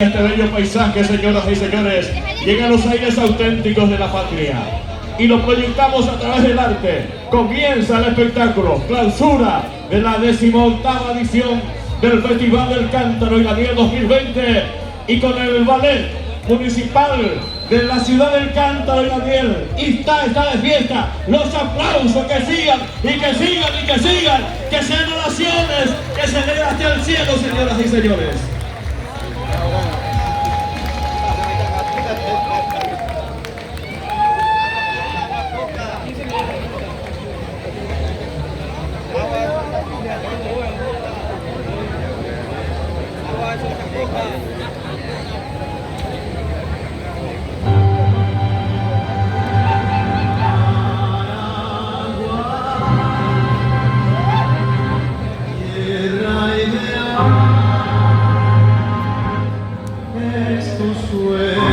Este bello paisaje, señoras y señores, llegan los aires auténticos de la patria y lo proyectamos a través del arte. Comienza el espectáculo, clausura de la 18ª edición del Festival del Cántaro y la Miel 2020, y con el ballet municipal de la ciudad del Cántaro y la Miel. Y está de fiesta. Los aplausos, que sigan y que sigan y que sigan, que sean oraciones, que se den hacia el cielo, señoras y señores. Es tu sueño.